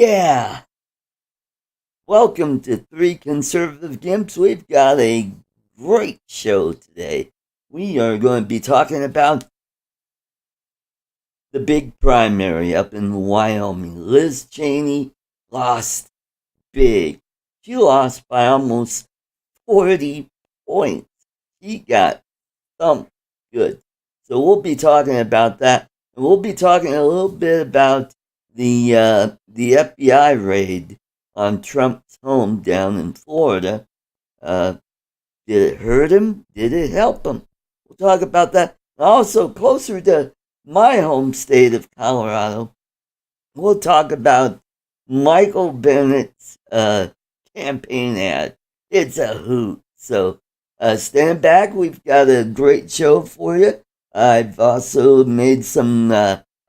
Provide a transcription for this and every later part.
Yeah, welcome to Three Conservative Gimps. We've got a great show today. We are going to be talking about the big primary up in Wyoming. Liz Cheney lost big. She lost by almost 40 points. She got thumped good. So we'll be talking about that. And we'll be talking a little bit about the FBI raid on Trump's home down in Florida. Uh, did it hurt him? Did it help him? We'll talk about that. Also, closer to my home state of Colorado, we'll talk about Michael Bennett's campaign ad. It's a hoot. So stand back. We've got a great show for you. I've also made some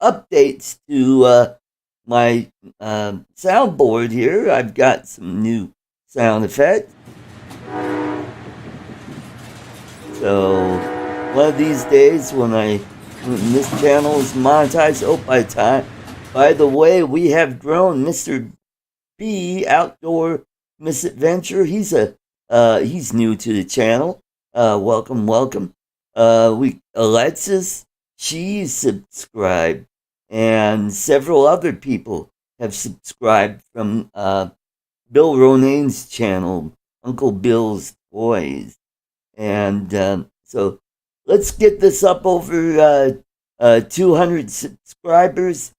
updates to my soundboard here. I've got some new sound effects. So one of these days when this channel is monetized, by the way, we have grown Mr. B Outdoor Misadventure. He's new to the channel. Welcome. Alexis, she's subscribed, and several other people have subscribed from Bill Ronane's channel, Uncle Bill's Toys. And so let's get this up over 200 subscribers.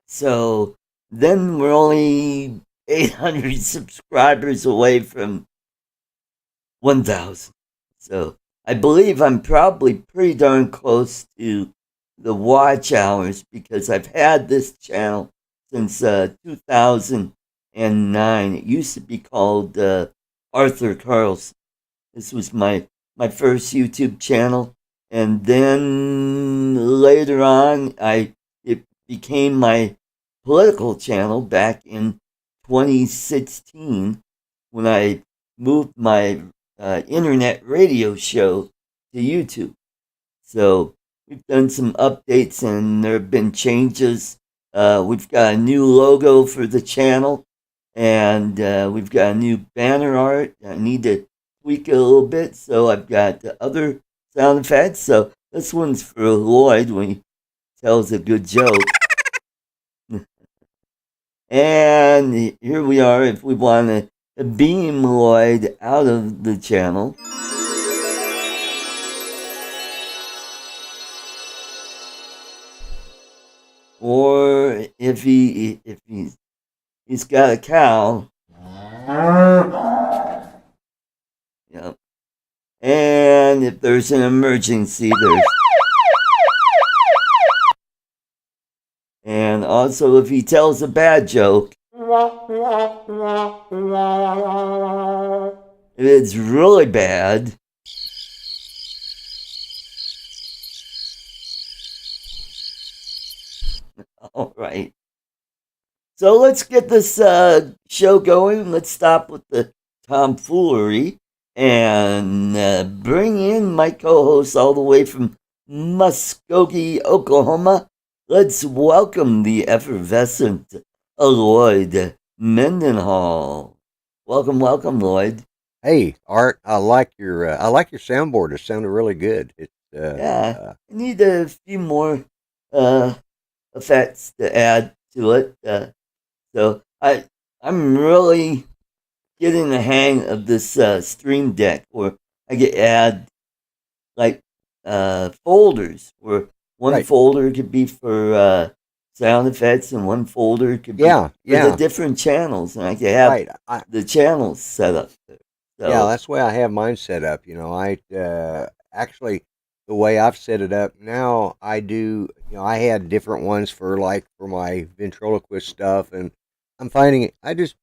So then we're only 800 subscribers away from 1,000. So I believe I'm probably pretty darn close to the watch hours because I've had this channel since 2009. It used to be called Arthur Carlson. This was my first YouTube channel, and then later on, it became my political channel back in 2016 when I moved my internet radio show to YouTube. So we've done some updates, and there have been changes. We've got a new logo for the channel, and we've got a new banner art. I need to tweak it a little bit. So I've got the other sound effects. So this one's for Lloyd when he tells a good joke. And here we are if we want to beam Lloyd out of the channel. Or if he's got a cow. Yep. And if there's an emergency, and also if he tells a bad joke. If it's really bad. All right. So let's get this show going. Let's stop with the tomfoolery and bring in my co-host all the way from Muskogee, Oklahoma. Let's welcome the effervescent Lloyd Mendenhall. Welcome, Lloyd. Hey, Art, I like your soundboard. It sounded really good. I need a few more effects to add to it. So I'm really getting the hang of this Stream Deck, where I get add like folders, where one folder could be for sound effects, and one folder could be for the different channels, and I could have the channels set up there. So, yeah, that's the way I have mine set up. I actually, the way I've set it up now, I do. I had different ones for my ventriloquist stuff, and I'm finding I just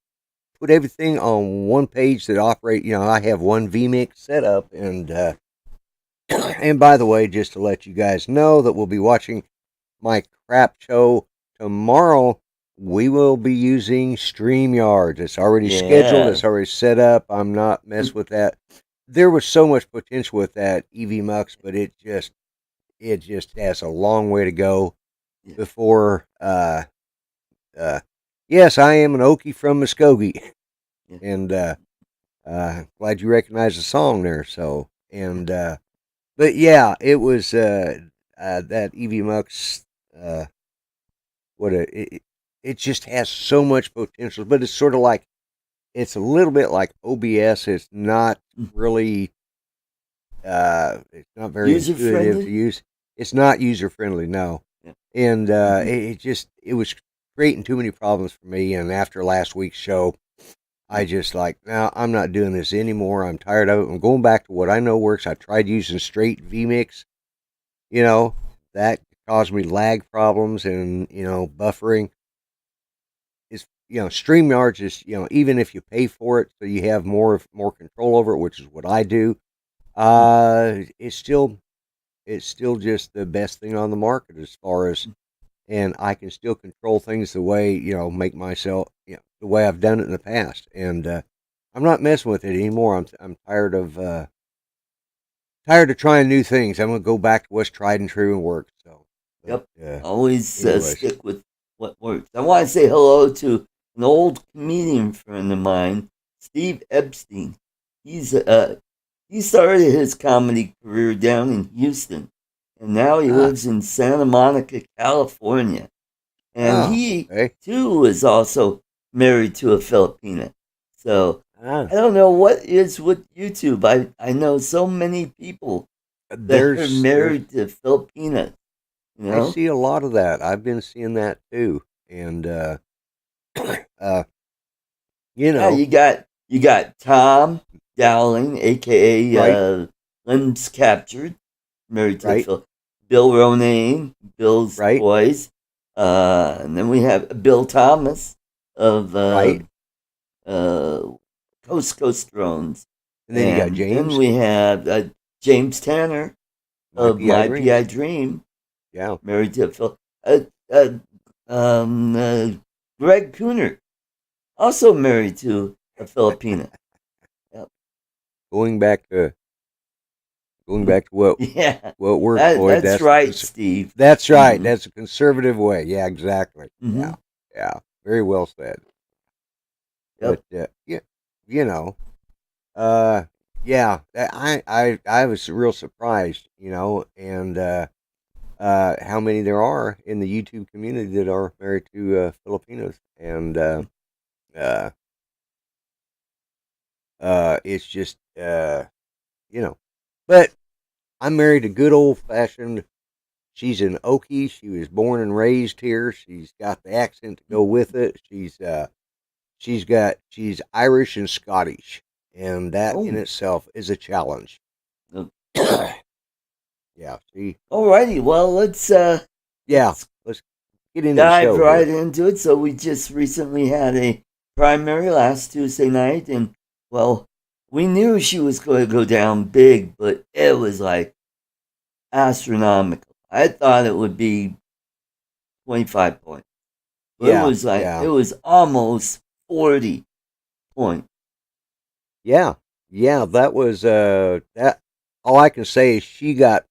put everything on one page that operate. I have one vMix set up, and and by the way, just to let you guys know that we'll be watching my crap show tomorrow. We will be using StreamYard. It's already scheduled. It's already set up. I'm not messing with that. There was so much potential with that EV Mux, but it just has a long way to go before Yes, I am an Okie from Muskogee, Yeah. and glad you recognize the song there. So, and but yeah, it was that Evie Mux. What a it just has so much potential, but it's sort of like it's a little bit like OBS. It's not really it's not very User intuitive to friendly. use. It's not user friendly, no. Yeah. And it was creating too many problems for me. And after last week's show, I just like, no, I'm not doing this anymore. I'm tired of it. I'm going back to what I know works. I tried using straight vMix, you know, that caused me lag problems and, buffering. It's, StreamYard is, even if you pay for it, so you have more control over it, which is what I do. It's still just the best thing on the market as far as, and I can still control things the way, make myself, the way I've done it in the past. And I'm not messing with it anymore. I'm tired of trying new things. I'm gonna go back to what's tried and true and works. So, but, Yep. Always anyways, stick with what works. I want to say hello to an old comedian friend of mine, Steve Epstein. He started his comedy career down in Houston, and now he ah, lives in Santa Monica, California. And oh, he okay, too is also married to a Filipina. So ah, I don't know what is with YouTube. I know so many people that are there's married to Filipinas. You I know, see a lot of that. I've been seeing that too, and uh, you yeah, know, you got Tom Dowling, aka right, Limbs Captured, married to right, Phil. Bill Ronayne, Bill's right, Toys, and then we have Bill Thomas of right, uh, Coast Coast Drones, and then you got and then James, we have James Tanner my of PI My Dream, PI Dream, yeah. married to Phil. Uh, uh, um, uh, Greg Cooner, also married to a Filipina. Yep. Going back to what Yeah, works, Lloyd. that's right, Steve. That's right. Mm-hmm. That's a conservative way. Yeah, exactly. Mm-hmm. Yeah, yeah. Very well said. But Yep. yeah, you know, uh, yeah. I was real surprised, and how many there are in the YouTube community that are married to Filipinos, and uh, it's just you know, but I'm married to good old fashioned. She's an Okie. She was born and raised here. She's got the accent to go with it. She's Irish and Scottish, and that in Oh. itself is a challenge. uh, Yeah. See. Alrighty. Well, Yeah. let's Let's get into the dive show right here. into it. So we just recently had a primary last Tuesday night, and well, we knew she was going to go down big, but it was like astronomical. I thought it would be 25 points. But Yeah. it Yeah. was almost 40 points. Yeah. Yeah. That was that. All I can say is she got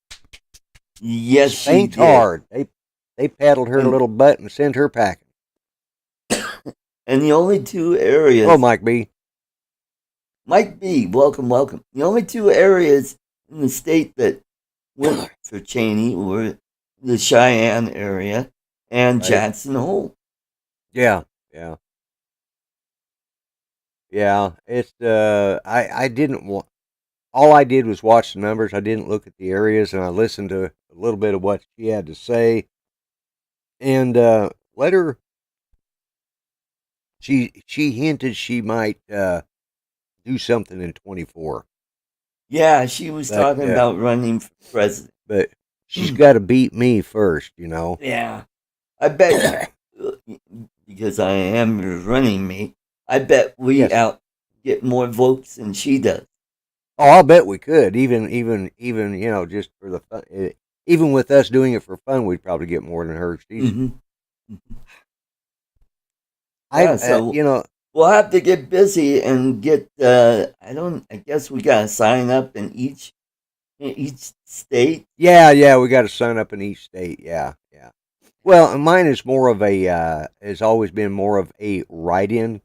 Yes, she spanked did. hard. They paddled her And little butt and sent her packing. and the only two Oh, areas, Mike B. Mike B, welcome, welcome. The only two areas in the state that went for Cheney were the Cheyenne area and Right. Jackson Hole. Yeah. Yeah. Yeah. It's I didn't want. All I did was watch the numbers. I didn't look at the areas, and I listened to a little bit of what she had to say, and let her. She hinted she might do something in 24, Yeah, she was but talking about running for president. but she's got to beat me first. Yeah, I bet because I am your running mate. I bet we Yes. out get more votes than she does. Oh, I'll bet we could. Even just for the fun. Even with us doing it for fun, we'd probably get more than her. She's. Hmm. I. Yeah, so You know. we'll have to get busy and get. I don't. I guess we gotta sign up in each state. Yeah. Yeah. We got to sign up in each state. Yeah. Yeah. Well, mine is more of a has always been more of a write-in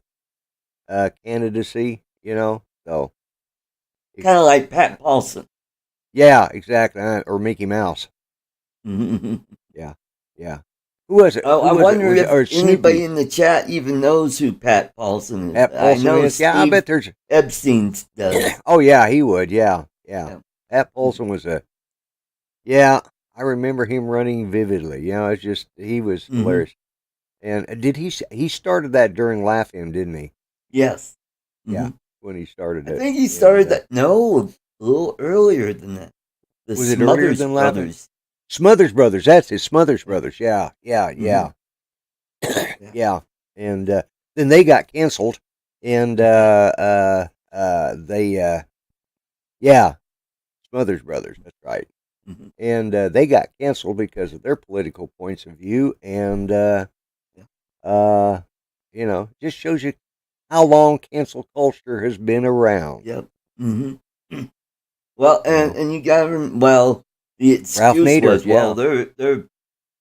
candidacy, So it, Kind of like Pat Paulson. yeah, exactly, or Mickey Mouse. Oh, Yeah, yeah. Who was it? Who I was it? wonder Was it if or anybody Snoopy? in the chat even knows who Pat Paulson is. Pat I Paulson know is. Yeah, I Steve bet there's. Epstein does. Oh yeah, he would. Yeah, yeah. Yeah. Pat Paulson was a. Yeah, I remember him running vividly. It's just he was Mm-hmm. hilarious. And did he started that during Laugh In, didn't he? Yes. Yeah, Mm-hmm. when he started I it. think he And started that. No, a little earlier than that. The was it earlier Smothers than Laugh In? Brothers. Smothers Brothers. That's it. Smothers Yeah. Brothers. Yeah, yeah, Mm-hmm. yeah, Yeah. yeah. And then they got canceled, and they yeah, Smothers Brothers. That's right. Mm-hmm. And they got canceled because of their political points of view, and Yeah. uh, just shows you how long cancel culture has been around. Yep. Mm-hmm. Well, You know, and you got well. The Ralph excuse Nader. was, well, Yeah,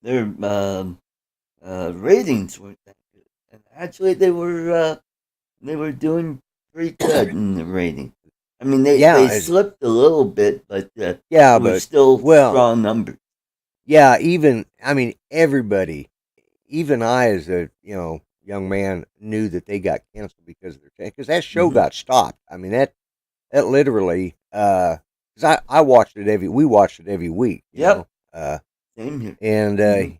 their ratings weren't that good, and actually they were doing pretty good in the rating. I mean, they yeah, slipped a little bit, but yeah, it was but still well, strong numbers. yeah. Even I mean, everybody, even I, as a young man, knew that they got canceled because of their because that show Mm-hmm. got stopped. I mean that literally because I watched it we watched it every week. Yep, same here. And Mm-hmm.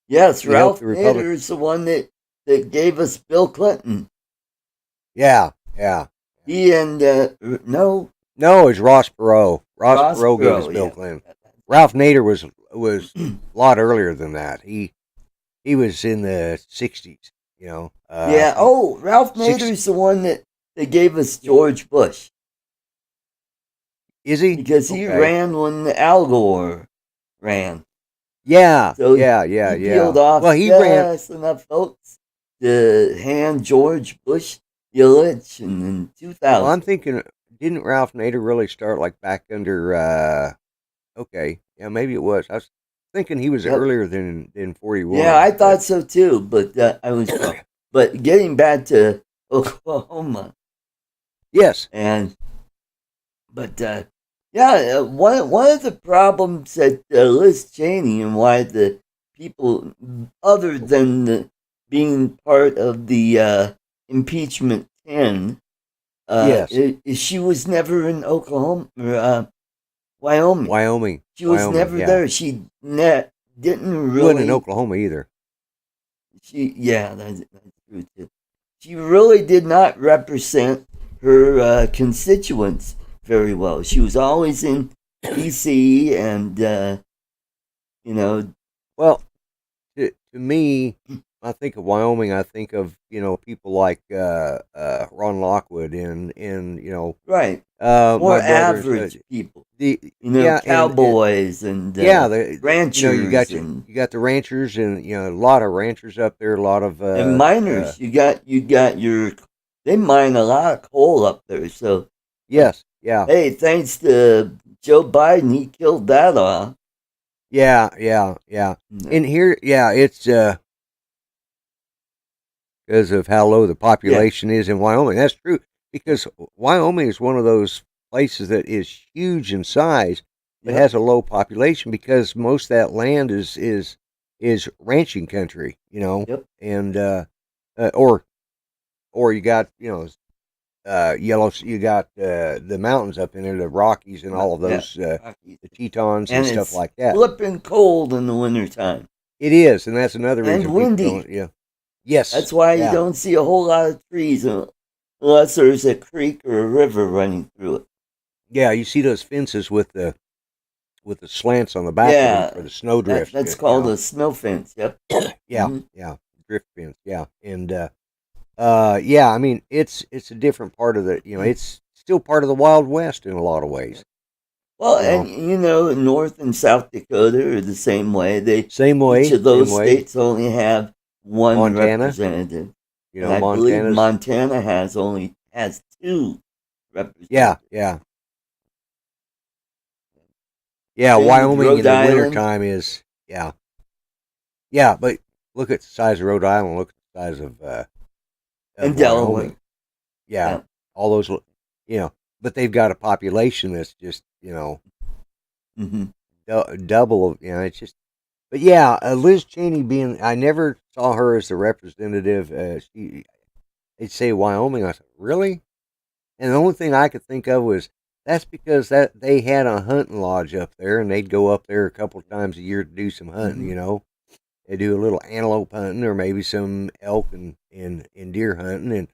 Yes, we helped Ralph the Republic. Nader is the one that gave us Bill Clinton. Yeah, yeah. He and no, No, it's Ross Perot. Ross Ross Perot gave us Perot. Bill Yeah. Clinton. Ralph Nader was a lot earlier than that. He was in the '60s. I Yeah. think Oh, Ralph six. Nader's the one that gave us George Bush Is he because he okay? ran when Al Gore ran. Yeah, So yeah, yeah, he peeled yeah. off Well, he ran. just enough votes to hand George Bush the election in Well, I'm 2000. thinking, didn't Ralph Nader really start like back under? Okay, yeah, maybe it was. I was thinking he was Yep. earlier than Yeah, 41, I but thought so too, but I was wrong. But getting back to Oklahoma, yes, and but yeah, one of the problems that Liz Cheney and why the people, other than being part of the impeachment 10, yes, is she was never in Oklahoma or Wyoming. Wyoming, She was never yeah. there. She didn't He wasn't in really. Oklahoma either. That's true too. She really did not represent her constituents very well. She was always in D.C. and you know, Well, to me, I think of Wyoming. I think of people like Ron Lockwood and right, more my brothers. average people. The yeah, and Cowboys and yeah, the ranchers and you got the ranchers and a lot of ranchers up there. A lot of miners. You got your. They mine a lot of coal up there. So yes, yeah, hey, thanks to Joe Biden, he killed that off. yeah, yeah, yeah. No. And here, yeah, it's because of how low the population is in Wyoming. That's true because Wyoming is one of those places that is huge in size but Yep. has a low population because most of that land is ranching country, Yep. and or you got yellow. You got the mountains up in there, the Rockies, and all of Yeah. those the Tetons and And stuff it's like that. flipping cold in the wintertime. It is, and that's another And reason people windy. don't. Yeah. Yes. That's why you Yeah. don't see a whole lot of trees unless there's a creek or a river running through it. Yeah. You see those fences with the slants on the back of them for Yeah, the snowdrift. that's called a snow fence. Yep. Yeah. Hmm. Yeah. Drift fence. Yeah. And yeah. I mean, it's a different part of the. It's still part of the Wild West in a lot of ways. Well, You know. and North and South Dakota are the same way. Same way. Each of those Same way. states only have one Montana. representative. And I believe Montana's. Montana has two representatives. Yeah. Yeah. Yeah. Same with Wyoming in Rhode the Island. wintertime is Yeah. Yeah, but look at the size of Rhode Island. Look at the size of And Delaware. Wyoming. Yeah, Yeah. all those, but they've got a population that's just, Hmm. double. It's just. But yeah, Liz Cheney being, I never saw her as a representative. They'd say Wyoming. I said, really? And the only thing I could think of was that's because that they had a hunting lodge up there, and they'd go up there a couple of times a year to do some hunting. Hmm. They do a little antelope hunting or maybe some elk and deer hunting, and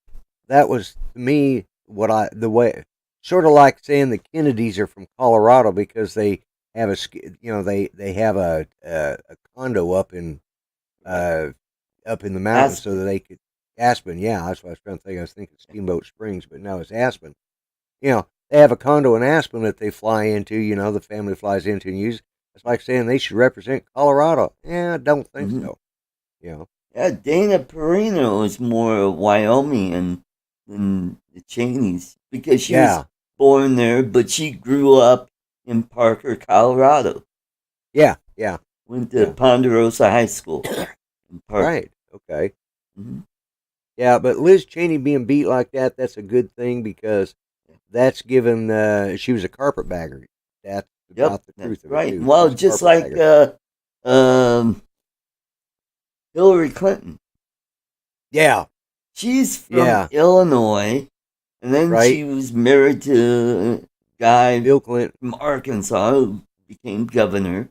that was to me what I the way sort of like saying the Kennedys are from Colorado because they have they have a condo Right. uh up in the mountains so that Aspen. they could Aspen. Yeah, that's what I was trying to think. I was thinking Steamboat Springs, but no, it's Aspen. They have a condo in Aspen that they fly into. The family flies into and use. It's like saying they should represent Colorado. Yeah, I don't think Hmm. so. You know. Yeah, Dana Perino is more Wyomingian than the Cheneys because she was Yeah, born there, but she grew up in Parker, Colorado. yeah, yeah, Went to yeah. Ponderosa High School in Parker. Right. Okay. Hmm. Yeah, but Liz Cheney being beat like that's a good thing because that's given. She was a carpetbagger. That's Yep, about the that's truth of it right. too. She Well, was a just like carpetbagger. um, Hillary Clinton. Yeah, She's from yeah. Illinois, and then Right. she was married to a guy Bill Clinton. from Arkansas who became governor.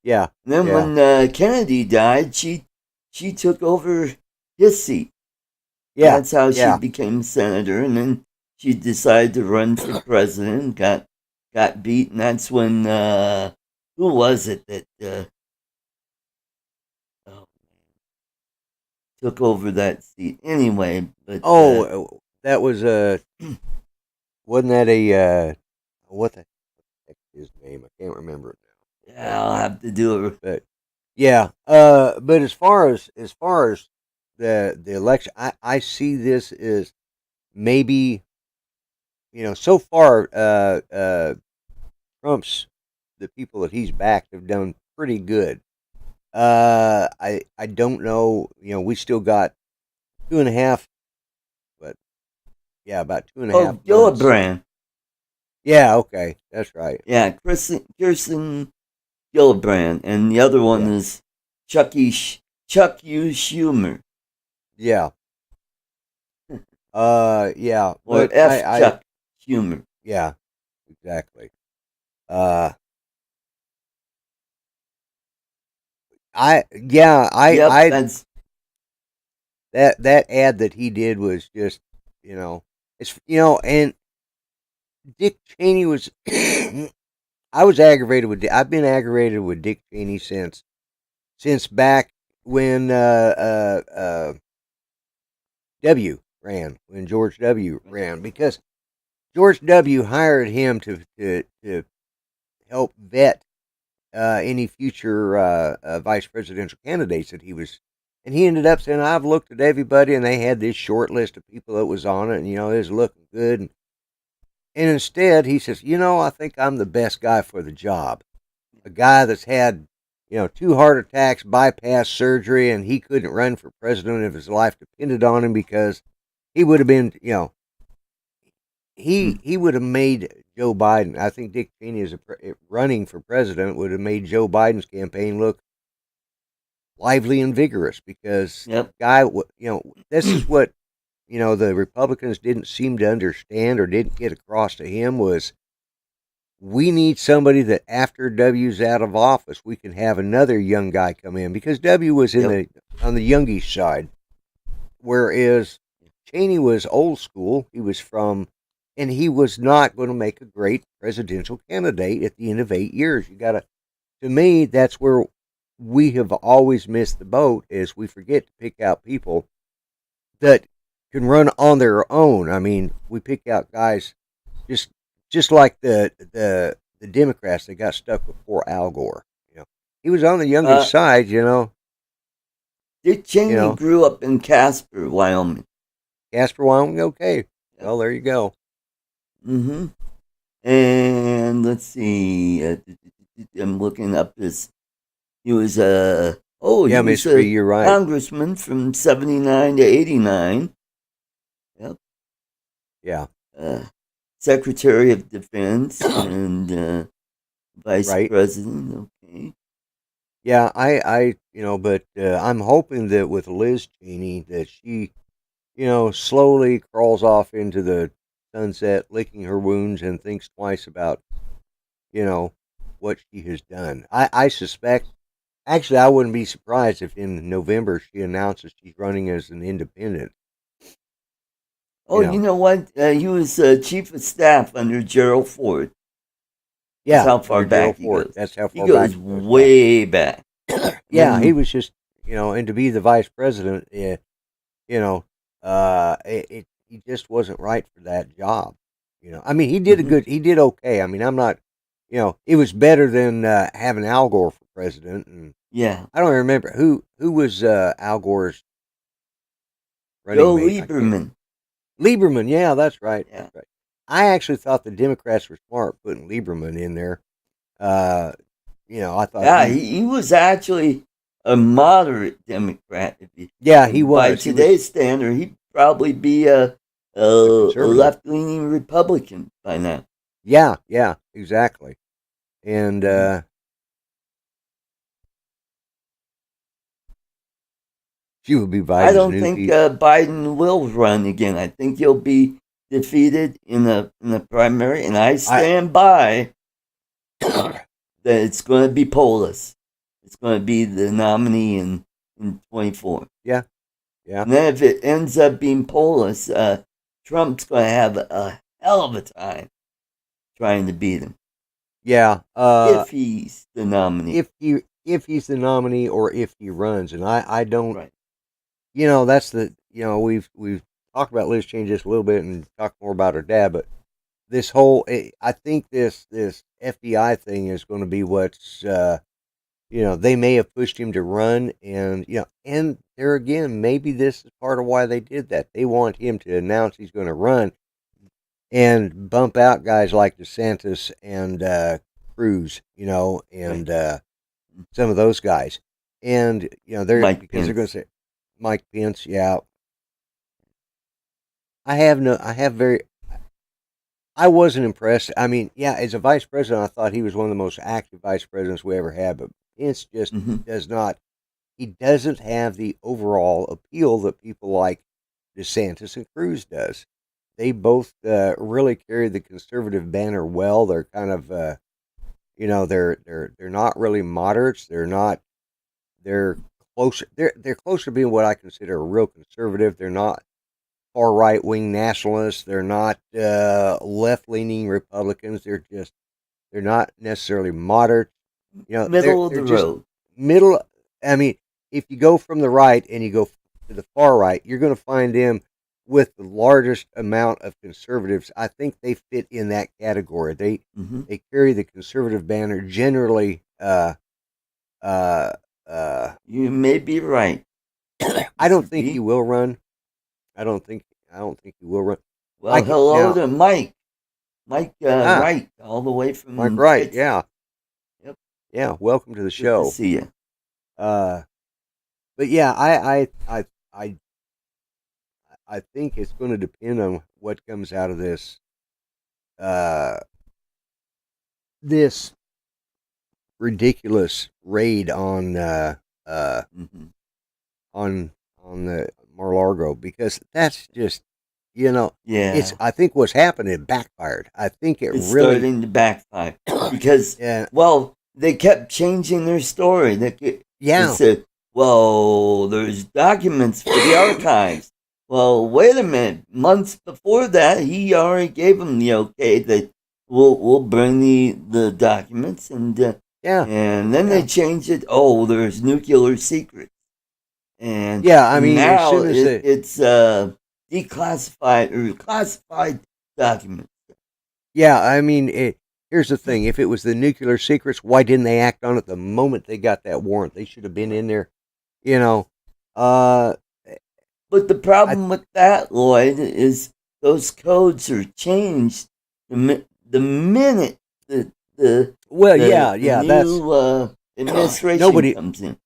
Yeah, And then yeah. when Kennedy died, she took over his seat. Yeah, That's how she yeah. became senator, and then she decided to run for president. Got beat, and that's when who was it that oh, took over that seat? Anyway, but Oh, that was wasn't that a what the heck is his name? I can't remember it now. yeah, I'll have to do it. But yeah, but as far as the election, I see this as maybe so far Trump's the people that he's backed have done pretty good. I don't know. We still got 2.5, but yeah, about two and a half Oh, months. Gillibrand. Yeah, okay, that's right. Yeah, Kirsten Gillibrand, and the other one Yeah, is Chuck U. Schumer yeah, yeah. or But F. Chuck Schumer. yeah, exactly. Uh, yeah, Yep, that's that ad that he did was just, it's and Dick Cheney was. I was aggravated with. I've been aggravated with Dick Cheney since back when W ran, when George W ran, because George W hired him to help vet any future vice presidential candidates that he was. And he ended up saying, I've looked at everybody, and they had this short list of people that was on it, and, it was looking good. And instead, he says, I think I'm the best guy for the job. A guy that's had, 2 heart attacks, bypass surgery, and he couldn't run for president if his life depended on him because he would have been, hmm, he would have made Joe Biden. I think Dick Cheney as running for president would have made Joe Biden's campaign look lively and vigorous because yep. guy, this is what the Republicans didn't seem to understand or didn't get across to him was we need somebody that after W's out of office we can have another young guy come in because W was Yep. on the youngish side, whereas Cheney was old school. He was and he was not going to make a great presidential candidate at the end of 8 years. To me, that's where we have always missed the boat is we forget to pick out people that can run on their own. I mean, we pick out guys just just like the Democrats that got stuck with poor Al Gore. He was on the youngish Uh, side. Dick You Cheney know, grew up in Casper, Wyoming. Casper, Wyoming. Okay, Yep. well there you go. Mm-hmm. And let's see. I'm looking up his He was a he Yeah, was Mr. B, a you're right. congressman from 79 to 89. Yep. Yeah, Secretary of Defense and Vice right. President. Okay. Yeah, but I'm hoping that with Liz Cheney that she, slowly crawls off into the sunset, licking her wounds, and thinks twice about, you know, what she has done. I suspect. Actually, I wouldn't be surprised if in November she announces she's running as an independent. Oh, you know what? He was chief of staff under Gerald Ford. That's Yeah, how far under back Gerald he Ford. goes. That's how He far back goes he goes back. way back. Yeah, he And was just, and to be the vice president, he just wasn't right for that job. I mean, he did okay. I mean, I'm not, it was better than having Al Gore for president. And yeah, I don't remember who was Al Gore's running Joe mate. I can't. Lieberman. Lieberman, yeah, that's right. Yeah, That's right. I actually thought the Democrats were smart putting Lieberman in there. I thought yeah. He was actually a moderate Democrat. yeah, he By was. He was today's standard, he'd probably be a a conservative. left leaning Republican by now. Yeah, yeah, exactly. And she would be I Biden's don't new think piece. Biden will run again. I think he'll be defeated in the primary, and I I stand by that it's going to be Polis. It's going to be the nominee in 24. yeah, yeah, And then if it ends up being Polis, Trump's going to have a hell of a time trying to beat him yeah. if he's the nominee. If he's the nominee or if he runs, and I don't. Right. That's we've talked about Liz Cheney just a little bit and talked more about her dad, but this whole I think this FBI thing is going to be what's they may have pushed him to run, and and there again, maybe this is part of why they did that. They want him to announce he's going to run and bump out guys like DeSantis and Cruz, and Right. some of those guys, and they're Mike because they're going to Pence. say Mike Pence. Yeah, I wasn't impressed. I mean, yeah, as a vice president, I thought he was one of the most active vice presidents we ever had, but Pence just Hmm. does not. He doesn't have the overall appeal that people like DeSantis and Cruz does. They both really carry the conservative banner well. They're kind of, they're not really moderates. They're not. They're closer. They're closer to being what I consider a real conservative. They're not far right wing nationalists. They're not left leaning Republicans. They're not necessarily moderate. Middle of They're the just road. middle. I mean, if you go from the right and you go to the far right, you're going to find them with the largest amount of conservatives. I think they fit in that category. They carry the conservative banner generally. Uh, You may be right. I don't Mr. think he B. will run. I don't think he will run. Well, hello Now. to Mike. Mike Ah, Wright, all the way Mike from Wright. Texas. Yeah, Yep. yeah. Welcome to the Good to show. see you. Uh, but yeah, I think it's going to depend on what comes out of this. Uh, this ridiculous raid Hmm. on the Mara Largo, because that's just it's Yeah, I think what's happened, it backfired. I think it it's really starting to backfire because, yeah well, they kept changing their story. They yeah said, well, there's documents for the archives. Well, wait a minute. Months before that, he already gave them the okay that we'll bring the documents, yeah and then they yeah changed it. Oh, there's nuclear secrets, and yeah. I mean, as now soon as it's declassified or classified documents. yeah, I mean, here's the thing: if it was the nuclear secrets, why didn't they act on it the moment they got that warrant? They should have been in there, you know. Uh, But the I problem with that, Lloyd, is those codes are changed the minute the well, the yeah, the yeah. That's new administration Nobody. comes in.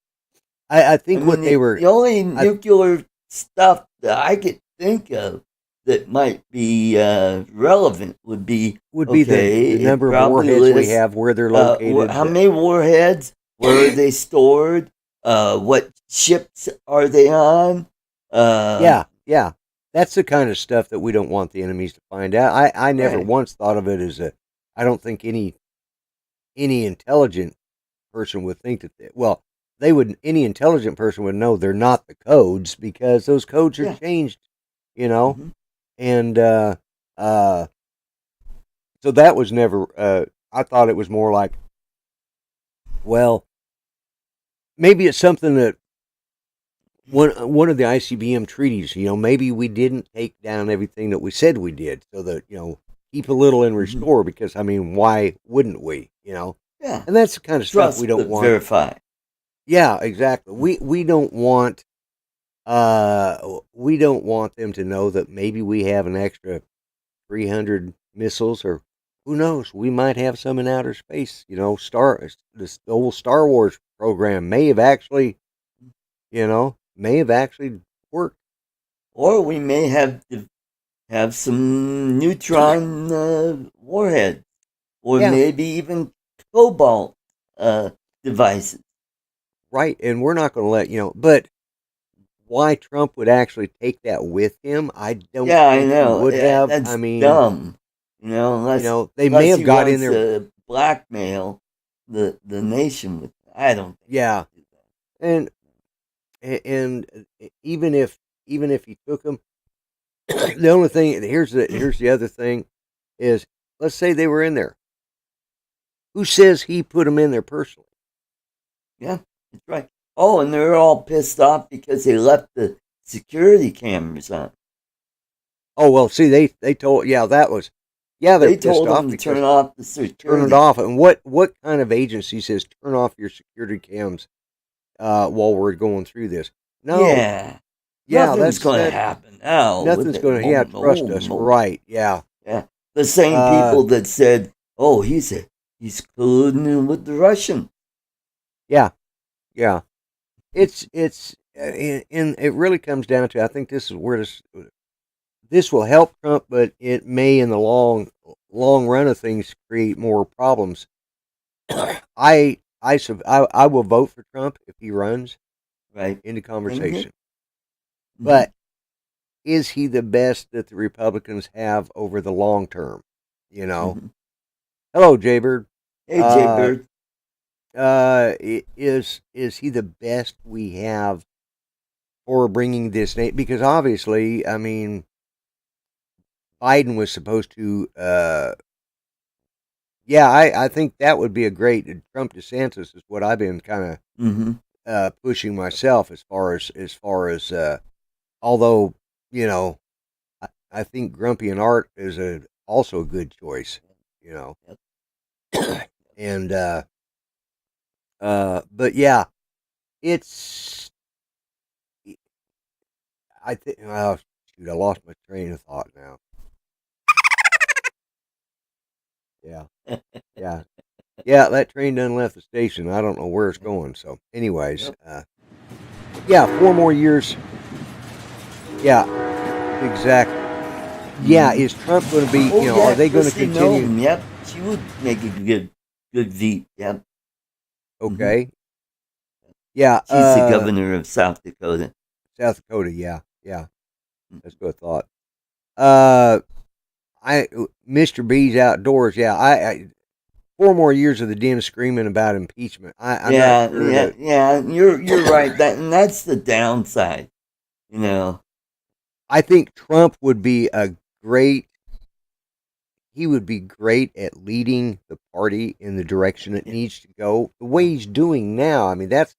I think what they were. The only nuclear stuff that I could think of that might be relevant would be the number of warheads we have, where they're located. How many warheads? Where are they stored? What ships are they on? Yeah. That's the kind of stuff that we don't want the enemies to find out. I never once thought of it as a. I don't think any intelligent person would think that. Any intelligent person would know they're not the codes, because those codes are changed, Mm-hmm. and so that was never. I thought it was more like, well, maybe it's something that one of the ICBM treaties. Maybe we didn't take down everything that we said we did, so that keep a little and restore. Because why wouldn't we? Yeah, and that's the kind of stuff we don't want. Verify. Yeah, exactly. We don't want them to know that maybe we have an extra 300 missiles, or who knows, we might have some in outer space. The old Star Wars program may have actually worked, or we may have some neutron warheads, or maybe even cobalt devices. Right, and we're not going to let but why Trump would actually take that with him, I don't think I know. he would have. That's dumb. Unless they may have got in there to blackmail the nation with. I don't think. Yeah, and even if he took them, the only thing here's the other thing is, let's say they were in there. Who says he put them in there personally? Yeah, that's right. Oh, and they're all pissed off because they left the security cameras on. Oh, well, see, they told, that was, they told them to turn off the security. Turn it off. And what kind of agency says turn off your security cams while we're going through this? No. Yeah, nothing's going to happen now. Nothing's going to, trust us. Right, yeah. Yeah, the same people that said, oh, he's colluding with the Russians. Yeah. It's and it really comes down to, I think this is where this will help Trump, but it may, in the long run of things, create more problems. I will vote for Trump if he runs into conversation. Mm-hmm. But is he the best that the Republicans have over the long term? Mm-hmm. Hello, Jaybird. Hey, Jaybird. Is he the best we have for bringing this nation? Because obviously, Biden was supposed to. I think that would be a great Trump DeSantis is what I've been kind of pushing myself as far as. Although I think Grumpy and Art is also a good choice. And but yeah, it's. I think. Oh shoot! I lost my train of thought now. Yeah. That train done left the station. I don't know where it's going. So, anyways, 4 more years. Yeah, exactly. Yeah, is Trump going to be? Are they going to continue? Nolan, yep, she would make a good VP. Yep. Okay. Mm-hmm. Yeah, she's the governor of South Dakota. South Dakota, yeah. That's what I thought. Mr. B's outdoors. Yeah, I 4 more years of the Dems screaming about impeachment. I'm not sure yeah. You're right. That's the downside. I think Trump would be he would be great at leading the party in the direction it needs to go. The way he's doing now, that's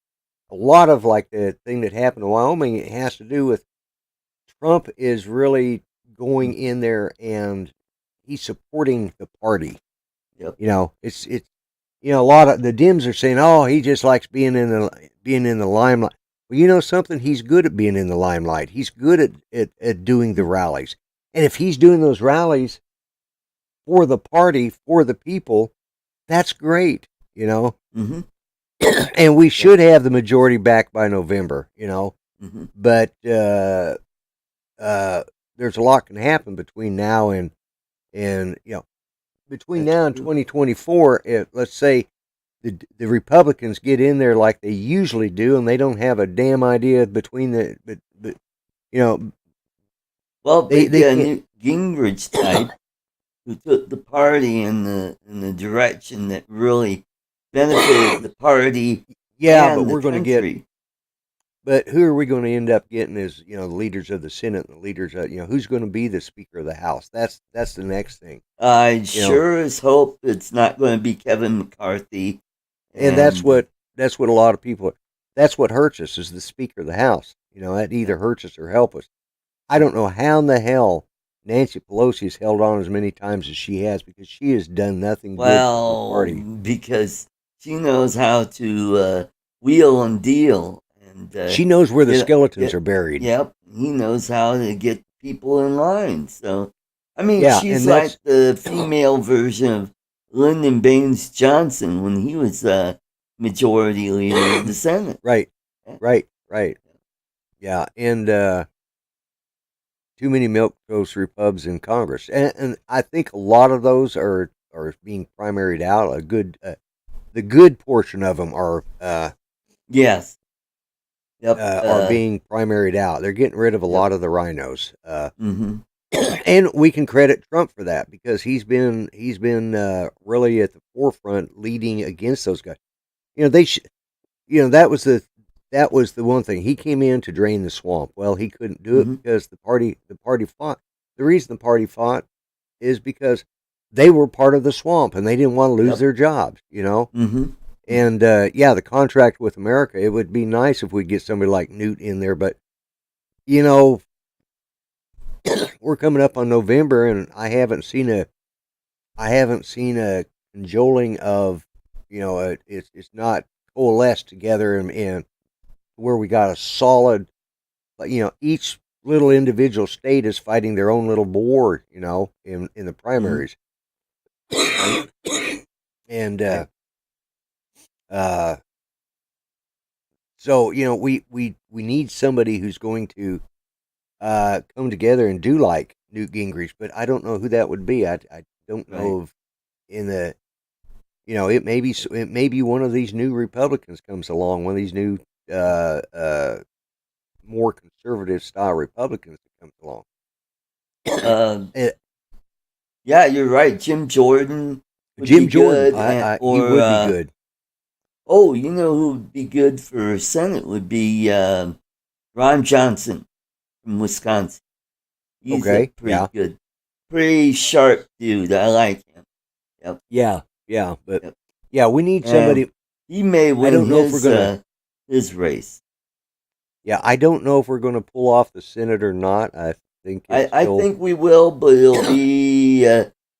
a lot of like the thing that happened in Wyoming. It has to do with Trump is really going in there and he's supporting the party. Yep. It's a lot of the Dems are saying, oh, he just likes being in the limelight. Well, something, he's good at being in the limelight. He's good at doing the rallies. And if he's doing those rallies for the party, for the people, that's great, Mm-hmm. and we should have the majority back by November, Mm-hmm. but there's a lot can happen between now and between That's now and true. 2024. Let's say the Republicans get in there like they usually do, and they don't have a damn idea between but Well, they the can't. Newt Gingrich type who took the party in the direction that really benefited the party Yeah, but and the we're going to get. country. But who are we going to end up getting as the leaders of the Senate and the leaders of who's going to be the Speaker of the House? That's the next thing. I You know, sure as hope it's not going to be Kevin McCarthy. and that's And what a lot of people. That's what hurts us is the Speaker of the House. That either hurts us or help us. I don't know how in the hell Nancy Pelosi has held on as many times as she has because she has done nothing good for her well, party. because she knows how to wheel and deal, and She knows where the skeletons get, are buried. yep, he knows how to get people in line. So, I mean, Yeah, she's and like that's the female version of Lyndon Baines Johnson when he was majority leader of the Senate. right, right. Yeah, and too many milquetoast repubs in Congress, and I think a lot of those are being primaried out. The good portion of them Yes. Yep. are being primaried out. They're getting rid of a Yep. lot of the rhinos. Mm-hmm. And we can credit Trump for that because he's been really at the forefront leading against those guys. They that was the one thing. He came in to drain the swamp. Well, he couldn't do Mm-hmm. it because the party fought. The reason the party fought is because they were part of the swamp and they didn't want to lose Yep. their jobs, Mm-hmm. And the contract with America, it would be nice if we get somebody like Newt in there, but we're coming up on November and I haven't seen a cajoling of it's not coalesced together and where we got a solid, each little individual state is fighting their own little war, in the primaries. And so we need somebody who's going to come together and do like Newt Gingrich, but I don't know who that would be. I don't know if in the it may be one of these new Republicans comes along, one of these new more conservative style Republicans that comes along. Yeah, you're right. Jim Jordan would Jim be Jordan, good, he would be good. Oh, you know who would be good for Senate would be Ron Johnson from Wisconsin. He's a Okay, pretty good, pretty sharp dude. I like him. Yep. Yeah, but Yep. yeah, we need And somebody. he may win I don't know if we're gonna. his race. Yeah, I don't know if we're gonna pull off the Senate or not. I think it's I still. think we will, but it'll be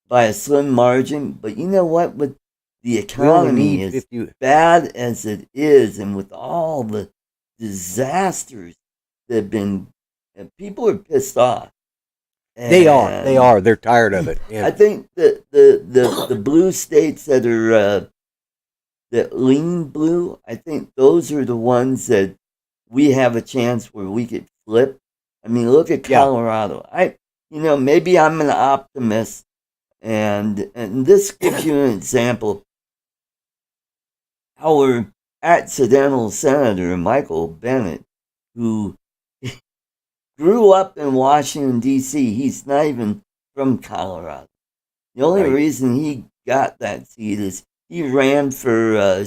by a slim margin. But you know what? With the We only economy need as 50. bad as it is, and with all the disasters that have been, people are pissed off. They are. They're tired of it. I think that the blue states that are that lean blue, I think those are the ones that we have a chance where we could flip. I mean, look at Colorado. Maybe I'm an optimist, and this gives you an example. Our accidental senator Michael Bennett, who grew up in Washington D.C., he's not even from Colorado. The only reason he got that seat is he ran for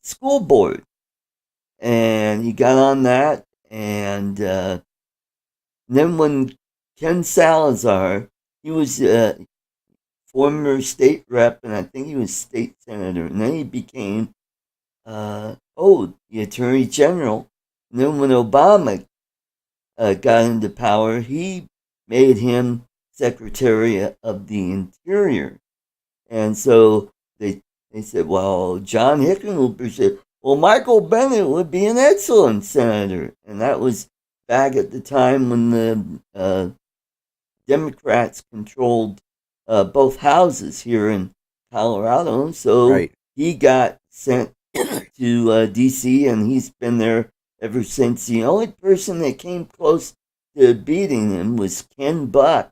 school board, and he got on that. And then when Ken Salazar, he was former state rep, and I think he was state senator, and then he became the attorney general. And then when Obama got into power, he made him Secretary of the Interior. And so they said, well, John Hickenlooper said, well, Michael Bennett would be an excellent senator. And that was back at the time when the Democrats controlled both houses here in Colorado. So he got sent to D.C. and he's been there ever since. The only person that came close to beating him was Ken Buck,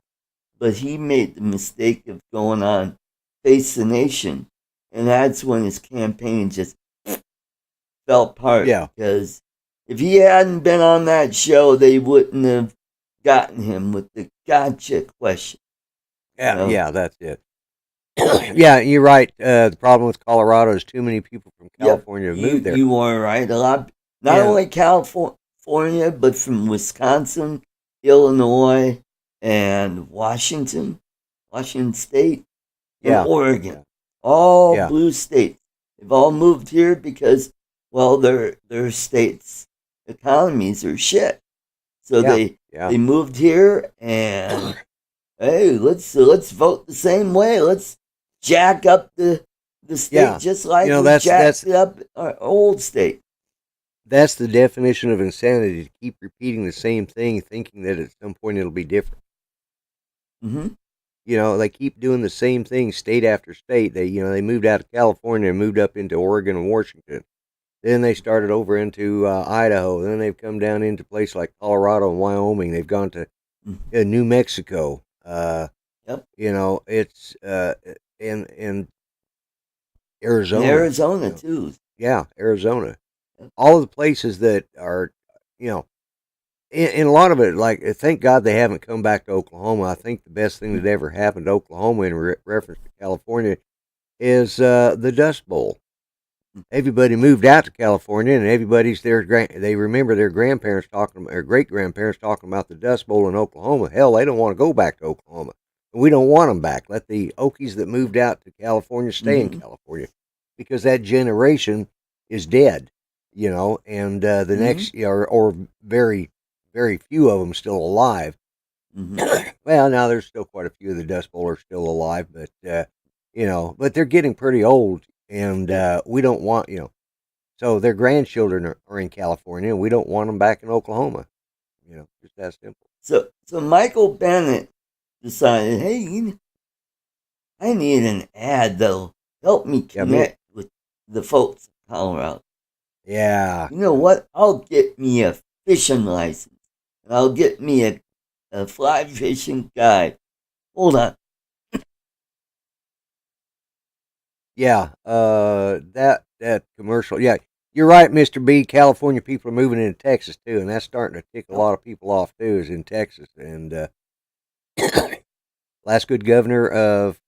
but he made the mistake of going on Face the Nation, and that's when his campaign just fell apart. Yeah. Because if he hadn't been on that show, they wouldn't have gotten him with the gotcha question. Yeah, You know? yeah, that's it. Yeah, you're right. The problem with Colorado is too many people from California have moved there. You are right. A lot, not only California, but from Wisconsin, Illinois, and Washington State, and Oregon. All blue states. They've all moved here because, well, their states' economies are shit. So they moved here, and hey, let's vote the same way. Let's jack up the state just like we jacked up our old state. That's the definition of insanity, to keep repeating the same thing, thinking that at some point it'll be different. Mm-hmm. You know, they keep doing the same thing state after state. They moved out of California and moved up into Oregon and Washington. Then they started over into Idaho. Then they've come down into places like Colorado and Wyoming. They've gone to New Mexico. You know, it's in Arizona. And Arizona too. Yeah, Arizona. Yep. All of the places that are, you know, in a lot of it, like, thank God they haven't come back to Oklahoma. I think the best thing that ever happened to Oklahoma in reference to California is the Dust Bowl. Everybody moved out to California, and everybody's there. They remember their grandparents talking, or great grandparents talking about the Dust Bowl in Oklahoma. Hell, they don't want to go back to Oklahoma. We don't want them back. Let the Okies that moved out to California stay in California, because that generation is dead, you know. And the next, or very, very few of them still alive. Well, now there's still quite a few of the Dust Bowlers still alive, but you know, but they're getting pretty old. And we don't want, you know, so their grandchildren are in California, and we don't want them back in Oklahoma. You know, just that simple. So Michael Bennett decided, hey, I need an ad that'll help me connect with the folks in Colorado. Yeah. You know what? I'll get me a fishing license, and I'll get me a fly fishing guide. Hold on. Yeah, that commercial. Yeah, you're right, Mr. B. California people are moving into Texas too, and that's starting to tick a lot of people off too. Is in Texas, and last good governor of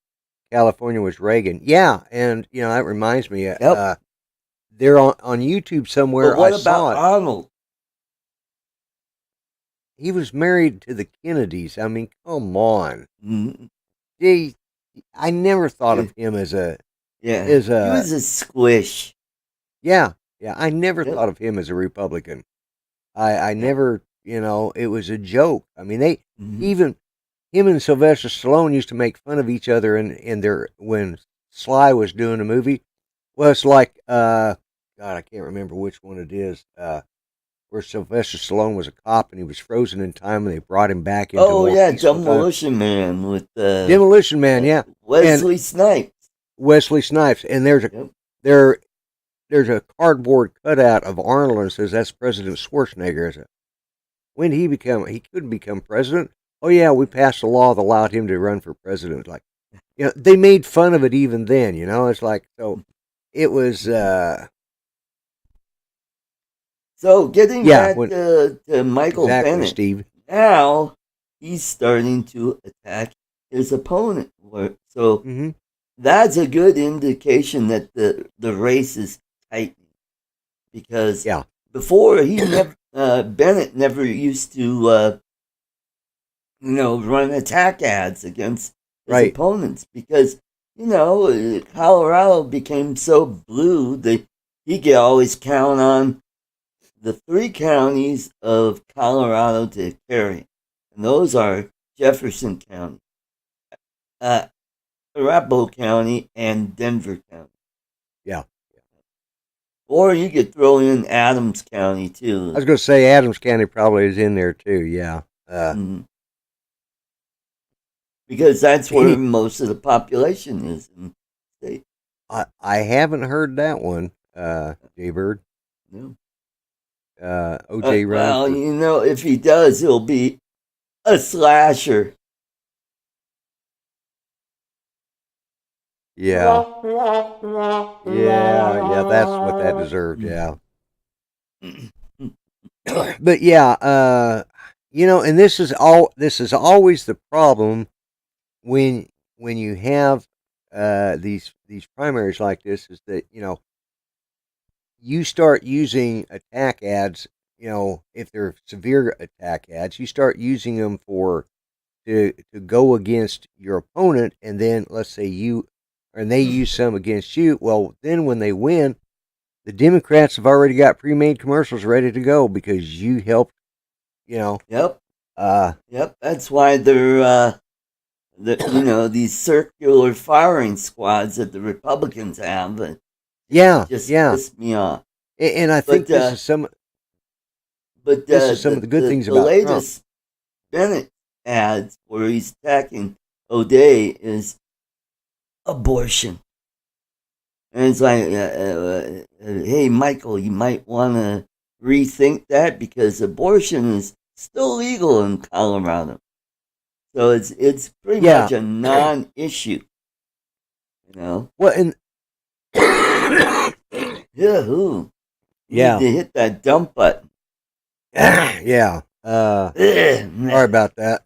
California was Reagan. Yeah, and you know that reminds me. They're on YouTube somewhere. But what I about saw it. Arnold? He was married to the Kennedys. I mean, come on. Mm-hmm. I never thought of him as a. Yeah, he was a squish. Yeah, I never thought of him as a Republican. I never, you know, it was a joke. I mean, they even him and Sylvester Stallone used to make fun of each other in their when Sly was doing a movie. Well, it's like God, I can't remember which one it is. Where Sylvester Stallone was a cop and he was frozen in time, and they brought him back into. Oh yeah, Demolition Man with Demolition Man, yeah, Wesley Snipes. Wesley Snipes, and there's a cardboard cutout of Arnold and says that's President Schwarzenegger. When did he become? He couldn't become president. Oh yeah, we passed a law that allowed him to run for president. Like, you know, they made fun of it even then. You know, it's like, so it was. So getting back to Michael Bennett, Steve. Now he's starting to attack his opponent. So that's a good indication that the race is tightening, because before Bennett never used to run attack ads against his opponents, because Colorado became so blue that he could always count on the 3 counties of Colorado to carry, and those are Jefferson County, Arapahoe County, and Denver County. Yeah. Or you could throw in Adams County too. I was going to say Adams County probably is in there too. Yeah. Because that's where most of the population is in the state. I haven't heard that one, Jaybird. No. OJ run Well, for if he does, he'll be a slasher. yeah, yeah. That's what that deserved. Yeah, but yeah, and this is always the problem when you have these primaries like this is that you start using attack ads. If they're severe attack ads, you start using them to go against your opponent, and then let's say they use some against you. Well, then when they win, the Democrats have already got pre-made commercials ready to go because you helped. Yep. Uh, Yep. That's why they're these circular firing squads that the Republicans have. yeah, Just yeah, piss me off. and I think But this is some. But This is some of the good things the about Trump. latest Bennett ads where he's attacking O'Day is abortion. And it's like, hey, Michael, you might want to rethink that because abortion is still legal in Colorado. So it's pretty much a non-issue, Well, and Yahoo! You yeah, need to hit that dump button. yeah. Sorry about that.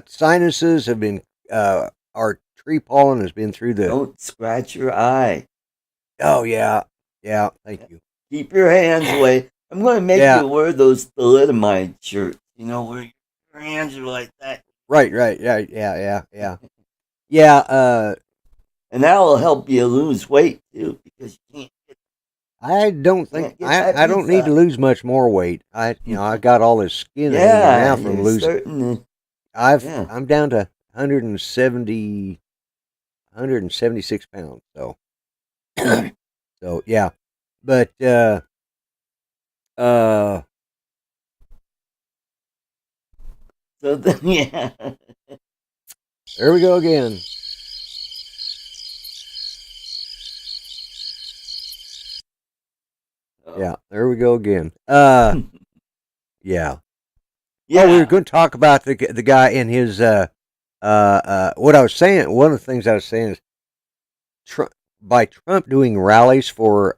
Sinuses have been. Our tree pollen has been through the. Don't scratch your eye. Oh yeah, yeah. Thank you. Keep your hands away. I'm going to make you wear those thalidomide shirts. Where your hands are like that. Right. Yeah. Yeah. And that will help you lose weight too, because you can't. I don't think I don't need to lose much more weight. I got all this skin now from losing. I'm down to 176 pounds. So so yeah, but so then, yeah. There we go again. Yeah, there we go again. Yeah. Yeah. Oh, we were going to talk about the guy in his what I was saying. One of the things I was saying is by Trump doing rallies for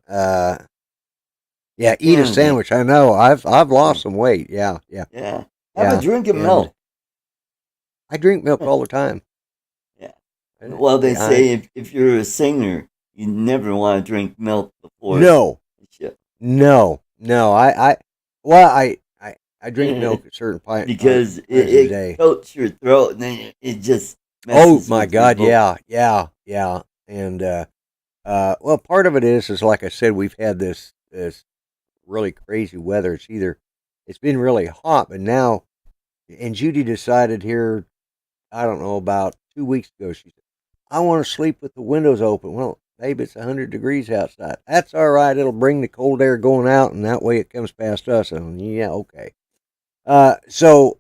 eat a sandwich. I know I've lost some weight. Yeah. Have a drink of milk. I drink milk all the time. Yeah. Well, they say if you're a singer, you never want to drink milk before. No. I drink milk at certain points because it coats your throat and then it just messes my God, yeah, and well, part of it is like I said, we've had this really crazy weather. It's been really hot, but now, and Judy decided here, I don't know, about 2 weeks ago, she said, I want to sleep with the windows open. Well, babe, it's 100 degrees outside. That's all right. It'll bring the cold air going out, and that way it comes past us. And yeah, okay. So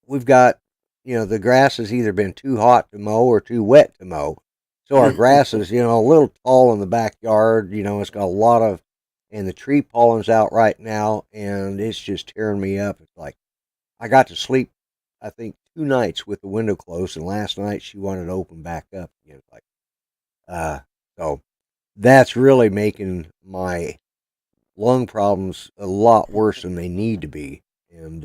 we've got, the grass has either been too hot to mow or too wet to mow. So our grass is, a little tall in the backyard. It's got a lot of, and the tree pollen's out right now, and it's just tearing me up. It's like I got to sleep, I think, 2 nights with the window closed, and last night she wanted to open back up again. So that's really making my lung problems a lot worse than they need to be. And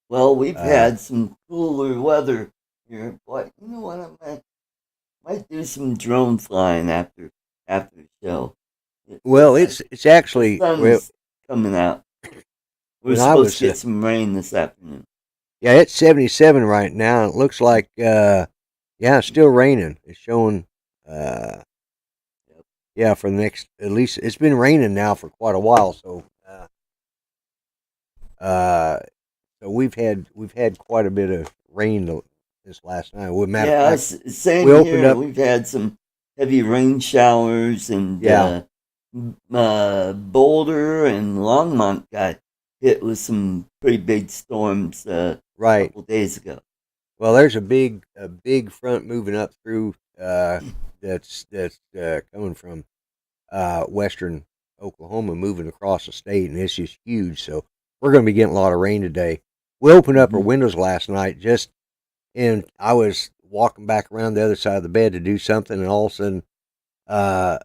well, we've had some cooler weather here, but you know what? I might do some drone flying after the show. It's actually the sun's coming out. We're supposed to get some rain this afternoon. Yeah, it's 77 right now. It looks like it's still raining. It's showing for the next, at least it's been raining now for quite a while, so so we've had quite a bit of rain this last night. Same here. We've had some heavy rain showers, and Boulder and Longmont got hit with some pretty big storms a couple days ago. Well, there's a big front moving up through that's coming from western Oklahoma moving across the state, and it's just huge. So we're going to be getting a lot of rain today. We opened up our Mhm. windows last night, and I was walking back around the other side of the bed to do something, and all of a sudden, uh,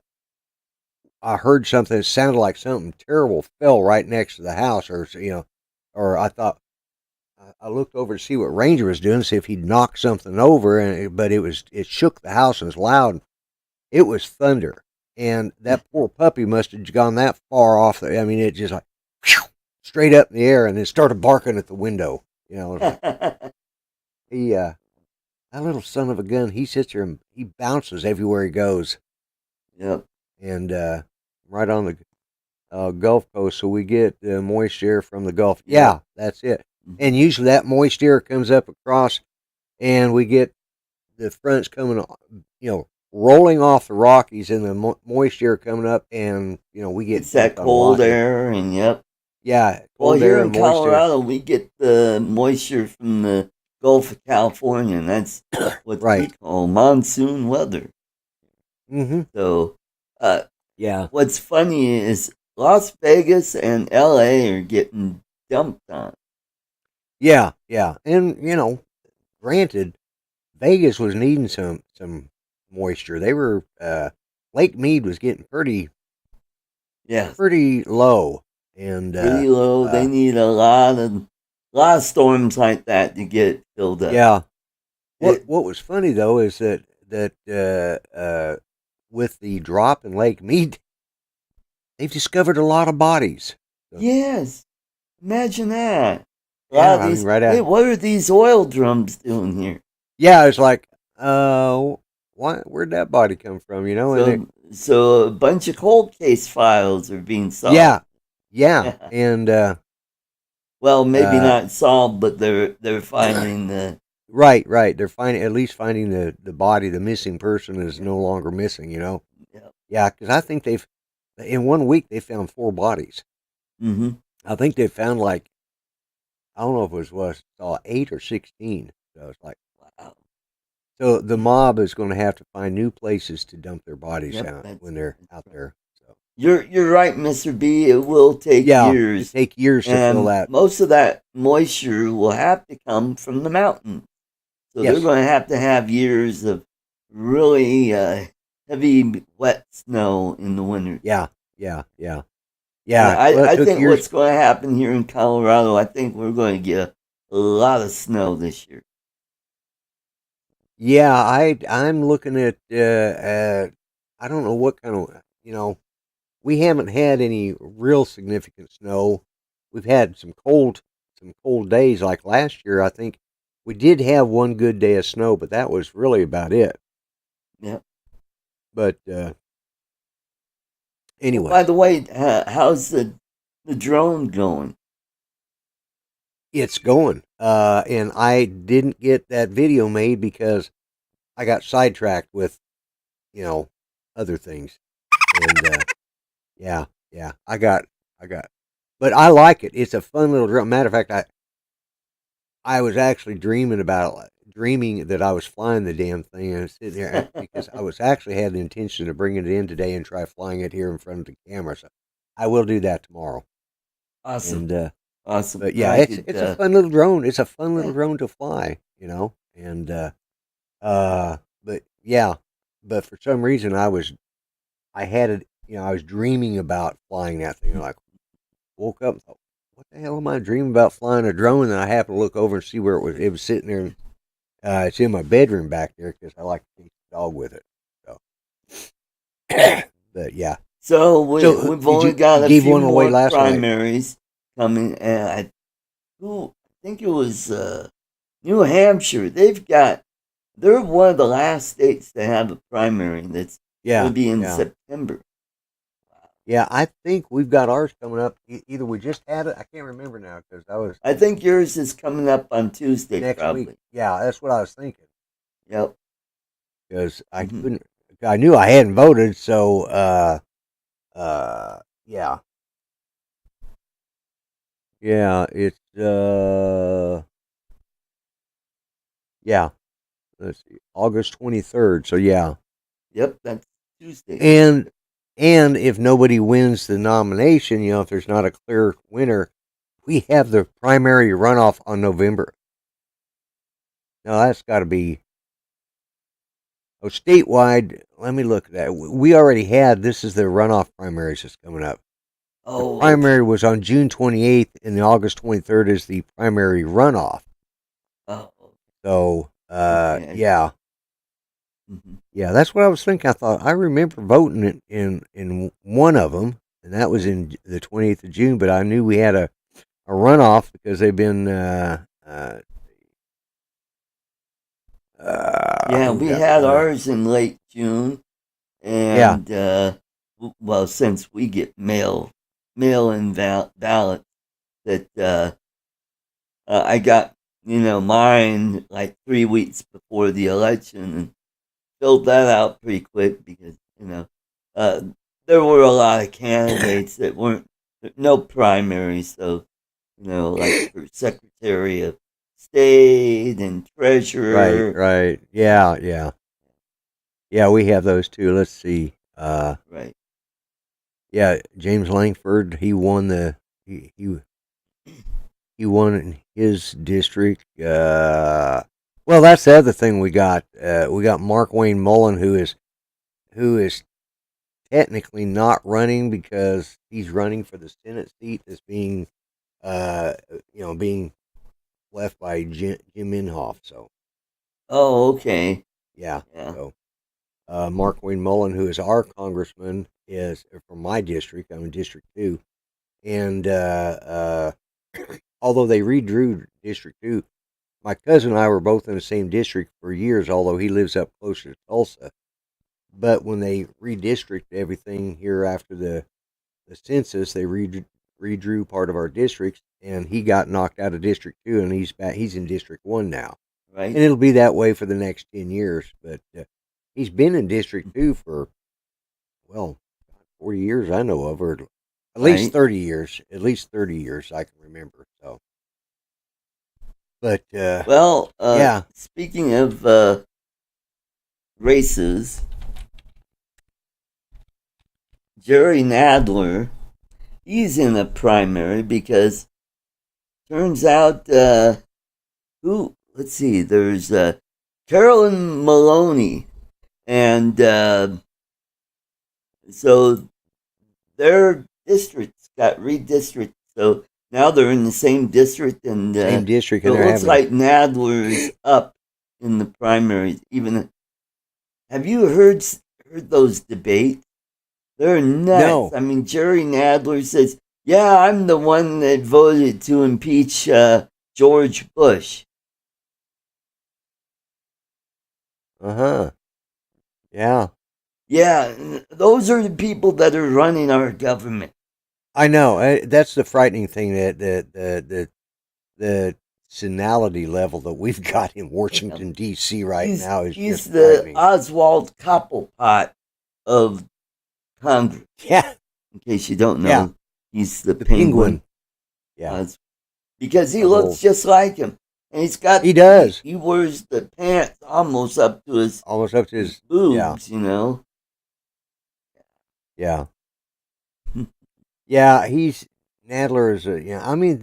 I heard something that sounded like something terrible fell right next to the house, or I thought I looked over to see what Ranger was doing, see if he'd knocked something over, but it shook the house and was loud. It was thunder, and that poor puppy must have gone that far off. I mean, it just like whew, straight up in the air, and then started barking at the window. You know, it was like he, that little son of a gun. He sits there and he bounces everywhere he goes, Yep. and right on the Gulf Coast, so we get moist air from the Gulf. Yep. Yeah, that's it. And usually that moist air comes up across, and we get the fronts coming, rolling off the Rockies, and the moist air coming up, and we get It's that dumped on a lot. cold air, and yep. Yeah, Well, cold here air in and moist air. Colorado, we get the moisture from the Gulf of California, and that's what we Right. call monsoon weather. Mm-hmm. So, Yeah. what's funny is Las Vegas and LA are getting dumped on. Yeah, yeah. And, granted, Vegas was needing some moisture. They were Lake Mead was getting pretty Yeah, low, and pretty low. They need a lot of storms like that to get it filled up. yeah. It- What was funny though is that with the drop in Lake Mead, they've discovered a lot of bodies. So, Yes, imagine that. A lot yeah, of I mean, these. right Hey, out. what are these oil drums doing here? Yeah, it's like, where'd that body come from? So a bunch of cold case files are being Yeah, solved. yeah, and Well, maybe uh, not solved, but they're finding the. right. They're at least finding the body. The missing person is no longer missing. Yeah. Yeah, because I think in 1 week they found 4 bodies. Mm-hmm. I think they found like, I don't know if it was 8 or 16. So it's like, Wow. so the mob is going to have to find new places to dump their bodies Yep, out when they're out there. So You're right, Mr. B. It will take yeah, years. it take years to fill And that. most of that moisture will have to come from the mountain. So they're Yes. going to have years of really heavy, wet snow in the winter. Yeah. Well, I it took think years. what's going to happen here in Colorado, I think we're going to get a lot of snow this year. Yeah, I'm looking at I don't know what kind of we haven't had any real significant snow. We've had some cold days like last year. I think we did have one good day of snow, but that was really about it. Yeah. But Well, anyway, by the way, how's the drone going? it's going. And I didn't get that video made because I got sidetracked with other things. And yeah, I got, but I like it. It's a fun little drone. Matter of fact, I was actually dreaming that I was flying the damn thing and sitting there because I was actually had the intention of bringing it in today and try flying it here in front of the camera. So I will do that tomorrow. Awesome. And Awesome. but yeah, it's a fun little drone. It's a fun little drone to fly, And but yeah, but for some reason I had it. I was dreaming about flying that thing. Like woke up and thought, what the hell am I dreaming about flying a drone? And I happened to look over and see where it was. It was sitting there. It's in my bedroom back there because I like to take the dog with it. So, but yeah. So we've only got a few more primaries coming, and I think it was New Hampshire. They're one of the last states to have a primary that's going to be in September. Yeah, I think we've got ours coming up. Either we just had it. I can't remember now because I think yours is coming up on Tuesday next probably. week. Yeah, that's what I was thinking. Yep. Because I couldn't. I knew I hadn't voted, so yeah. Yeah, it's yeah. Let's see, August 23rd. So yeah. Yep, that's Tuesday. And if nobody wins the nomination, if there's not a clear winner, we have the primary runoff on November. Now that's got to be statewide. Let me look at that. We already had. This is the runoff primaries that's coming up. The primary was on June 28th, and the August 23rd is the primary runoff. Oh. So, yeah. Mm-hmm. Yeah, that's what I was thinking. I thought I remember voting in one of them, and that was in the 28th of June. But I knew we had a runoff because they've been. We had ours in late June, and well, since we get mail-in ballots, that I got mine like 3 weeks before the election and filled that out pretty quick because there were a lot of candidates that weren't no primaries, so like for Secretary of State and Treasurer. Right. Yeah. We have those too. Let's see. Right. Yeah, James Langford. He won he won in his district. Well, that's the other thing we got. We got Mark Wayne Mullen, who is technically not running because he's running for the Senate seat that's being being left by Jim Inhofe. So. Oh, okay. Yeah. So, Mark Wayne Mullen, who is our congressman, is from my district. I'm in District 2. And although they redrew District 2, my cousin and I were both in the same district for years, although he lives up closer to Tulsa. But when they redistricted everything here after the census, they redrew part of our districts, and he got knocked out of District 2, and he's in District 1 now. Right. And it'll be that way for the next 10 years. But he's been in District 2 for, 40 years I know of, or at least 30 years. At least 30 years I can remember. So, but speaking of races, Jerry Nadler, he's in a primary because turns out let's see, there's Carolyn Maloney, and so their districts got redistricted. So now they're in the same district, and same district, so it looks like Nadler is up in the primaries. Even have you heard those debates? They're nuts. No. I mean, Jerry Nadler says, "Yeah, I'm the one that voted to impeach George Bush." Yeah. Yeah, those are the people that are running our government. I know. That's the frightening thing, that the senility level that we've got in Washington, D.C. now is he's just the frightening. Oswald Cobblepot of Congress. Yeah. In case you don't know, he's the penguin. Yeah. Because he looks just like him. And he does. He wears the pants almost up to his boobs, Yeah. Yeah, Nadler is I mean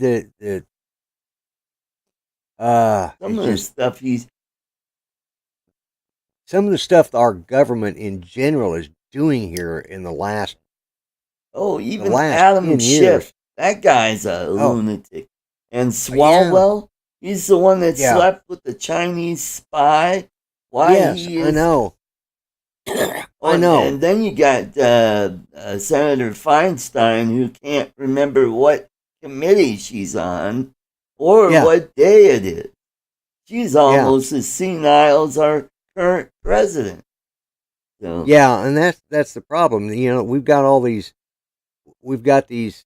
some of the stuff our government in general is doing here in the last Adam Schiff, that guy's a lunatic. And Swalwell, he's the one that slept with the Chinese spy. I know. I know. And then you got Senator Feinstein, who can't remember what committee she's on or what day it is. She's almost as senile as our current president. So. Yeah, and that's the problem. We've got these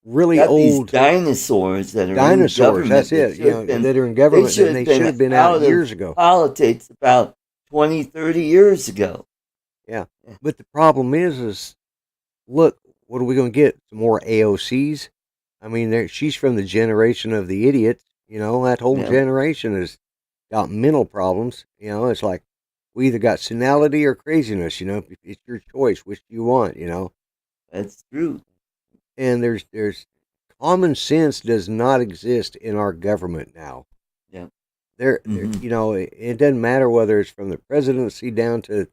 really old dinosaurs that are dinosaurs. In that's it. That are in government, and they should have been out years ago. Politics about 20, 30 years ago. Yeah. But the problem is look, what are we going to get? Some more AOCs? I mean, she's from the generation of the idiots. That whole generation has got mental problems. It's like we either got senility or craziness. It's your choice. Which do you want? That's true. And there's common sense does not exist in our government now. Yeah. It doesn't matter whether it's from the presidency down to,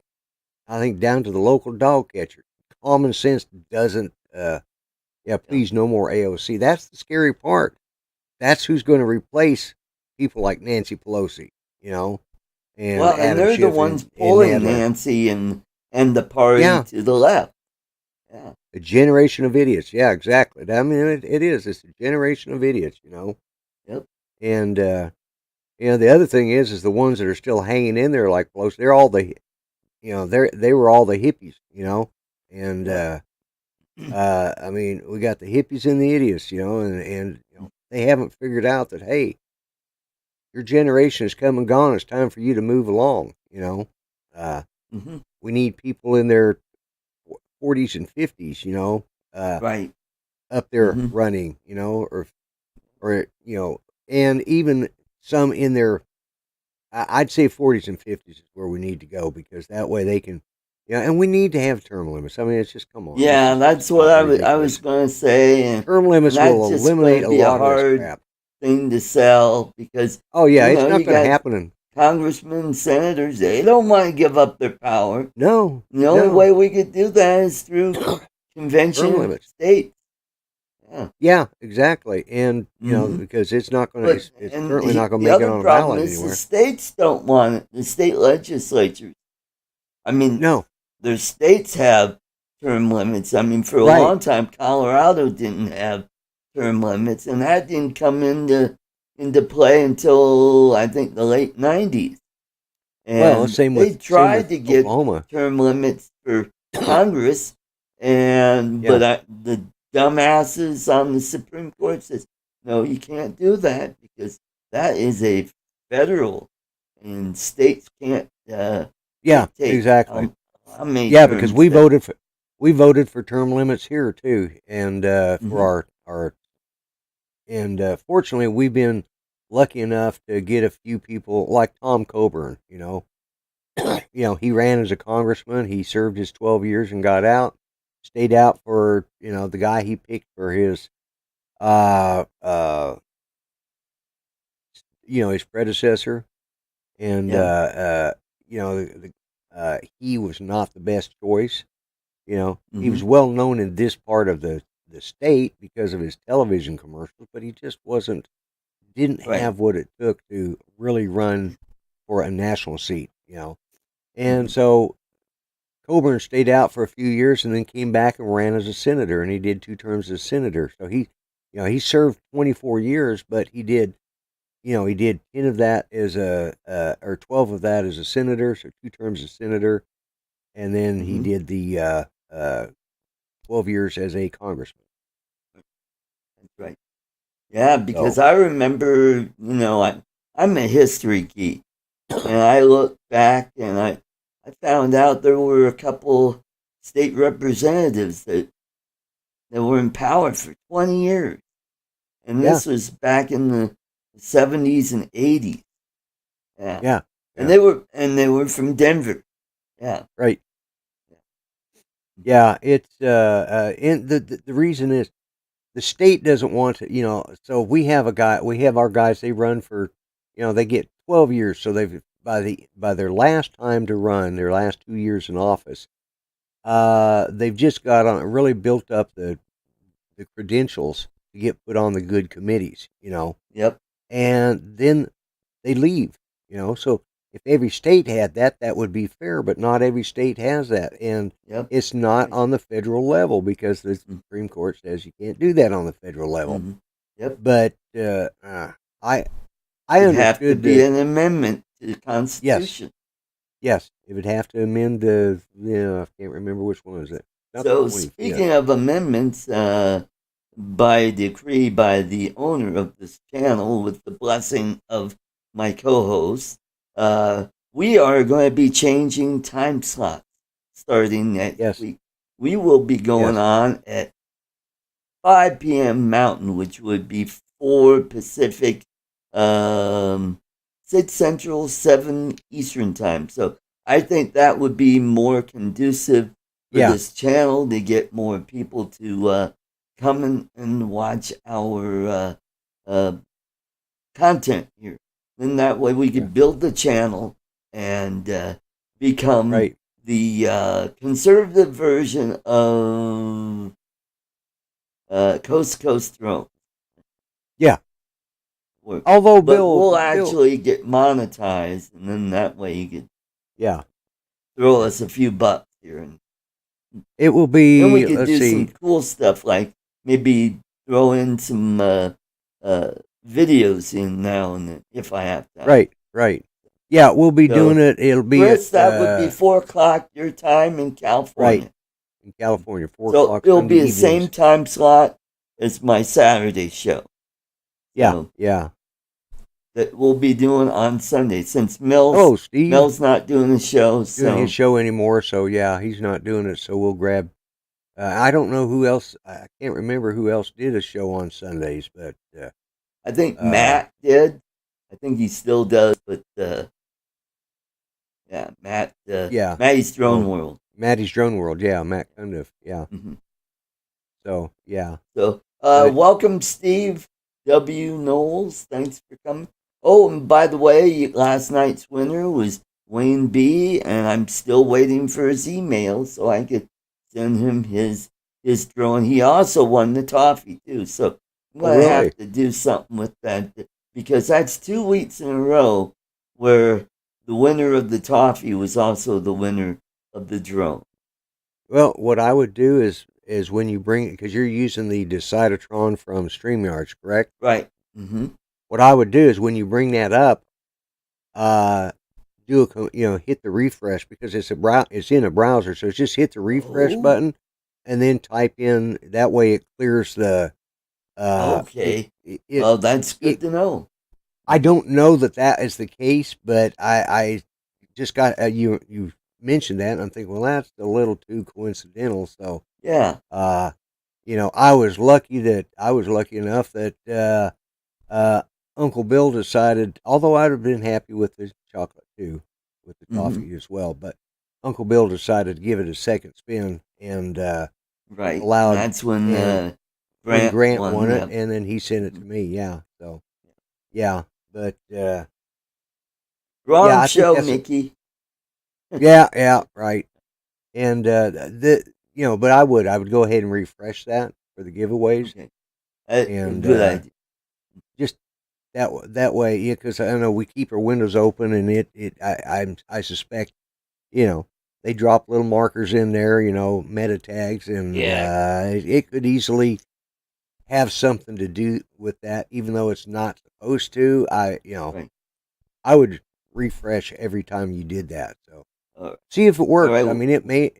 I think, down to the local dog catcher. Common sense doesn't. Please, no more AOC. That's the scary part. That's who's going to replace people like Nancy Pelosi. And Well, Adam and they're the Schiff ones and pulling Nadler. Nancy and the party to the left. Yeah. A generation of idiots. Yeah, exactly. I mean, it is. It's a generation of idiots. Yep. And the other thing is the ones that are still hanging in there like Pelosi. They're all the, they were all the hippies. And I mean, we got the hippies and the idiots. And they haven't figured out that, hey, your generation has come and gone. It's time for you to move along. We need people in their 40s and 50s, Right. up there running, or and even some in their, I'd say 40s and 50s is where we need to go, because that way they can, and we need to have term limits. I mean, it's just, come on. Yeah, that's what I was going to say. And term limits will eliminate a lot of this crap. Thing to sell, because it's not going to happen. Congressmen, senators, they don't want to give up their power. No. The only way we could do that is through convention of states. Yeah, exactly. And because it's not going to, it's certainly not going to make it on a ballot anywhere. The states don't want it. The state legislatures. I mean, no, their states have term limits. I mean, for a long time, Colorado didn't have term limits, and that didn't come into play until, I think, the late 90s. And they tried to get term limits for Congress, but the dumbasses on the Supreme Court says, no, you can't do that, because that is a federal, and states can't. Exactly. Because we voted for term limits here too, and for our. And fortunately, we've been lucky enough to get a few people like Tom Coburn. He ran as a congressman. He served his 12 years and got out. Stayed out for the guy he picked for his his predecessor, and he was not the best choice. He was well known in this part of the state because of his television commercials, but he just didn't have what it took to really run for a national seat, And so Coburn stayed out for a few years and then came back and ran as a senator, and he did 2 terms as senator. So he served 24 years, but he did 10 of that as or 12 of that as a senator, so 2 terms as senator, and then he did the 12 years as a congressman. That's right. Yeah, because I remember, I'm a history geek, and I look back and I found out there were a couple state representatives that were in power for 20 years. And this was back in the 70s and 80s. Yeah. And they were from Denver. Yeah. Right. Yeah, it's and the reason is the state doesn't want to, so we have our guys, they run for, they get 12 years, so they've by their last time to run, their last 2 years in office, they've just really built up the credentials to get put on the good committees, Yep. And then they leave, so if every state had that, that would be fair, but not every state has that, and it's not on the federal level because the Supreme Court says you can't do that on the federal level. Yep. But I understood have to be an amendment to the Constitution. Yes, it would have to amend the. I can't remember which one is it. So speaking of amendments, by decree by the owner of this channel, with the blessing of my co-host, we are going to be changing time slots starting next week. We will be going on at 5 p.m. Mountain, which would be 4 Pacific, 6 Central, 7 Eastern time. So I think that would be more conducive for Yeah. this channel to get more people to come and watch our content here. Then that way we Yeah. could build the channel and become Right. the conservative version of Coast to Coast Throne. Yeah. But Although we'll actually get monetized, and then that way you could yeah, throw us a few bucks here, and it will then we be. could Let's do see. some cool stuff, like maybe throw in some videos in now and then if I have time. Right. Right. Yeah, we'll be doing it. It'll be Chris, that would be 4:00 your time in California. Right. In California, 4 so o'clock. It'll Sunday be the evenings. same time slot as my Saturday show. Yeah. So yeah. that we'll be doing on Sunday, since Mills. Oh, Steve. Mel's not doing the show, doing his show anymore. So yeah, he's not doing it. So we'll grab. I don't know who else. I can't remember who else did a show on Sundays, but I think Matt did. I think he still does, but yeah, Matt. yeah, Matty's Drone World. Matty's Drone World. Yeah, Matt Cundiff. Yeah. Mm-hmm. So yeah. So welcome, Steve W. Knowles. Thanks for coming. Oh, and by the way, last night's winner was Wayne B, and I'm still waiting for his email so I could send him his drone. He also won the toffee too, so I'm going to have to do something with that, because that's 2 weeks in a row where the winner of the toffee was also the winner of the drone. Well, what I would do is when you bring it, because you're using the Decidetron from StreamYards, correct? Right. Mm-hmm. What I would do is when you bring that up, hit the refresh, because it's in a browser, so just hit the refresh button and then type in. That way, it clears the. Okay. Well, that's good to know. I don't know that is the case, but I just got you mentioned that, and I'm thinking, well, that's a little too coincidental. So yeah, I was lucky enough that Uncle Bill decided, although I'd have been happy with the chocolate too, with the toffee as well, but Uncle Bill decided to give it a second spin and right. allowed. And that's when Grant won it, and then he sent it to me. Yeah, so yeah, but wrong show, Mickey. yeah, right. And but I would go ahead and refresh that for the giveaways. Okay. And good idea. Just that way, yeah, because I know we keep our windows open, and I suspect, they drop little markers in there, meta tags, and it could easily have something to do with that, even though it's not supposed to. Right. I would refresh every time you did that. So see if it works. Right. I mean, it may.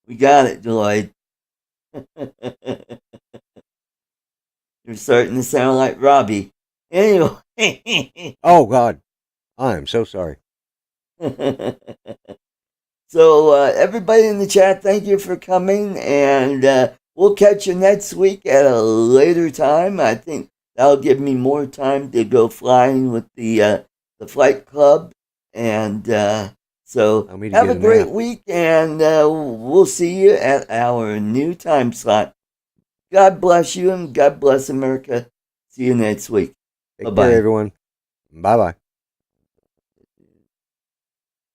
We got it, Lloyd. You're starting to sound like Robbie. Anyway. Oh, God. I'm so sorry. So, everybody in the chat, thank you for coming. And we'll catch you next week at a later time. I think that'll give me more time to go flying with the flight club. And so have a great week. And we'll see you at our new time slot. God bless you, and God bless America. See you next week. Take care, everyone. Bye-bye.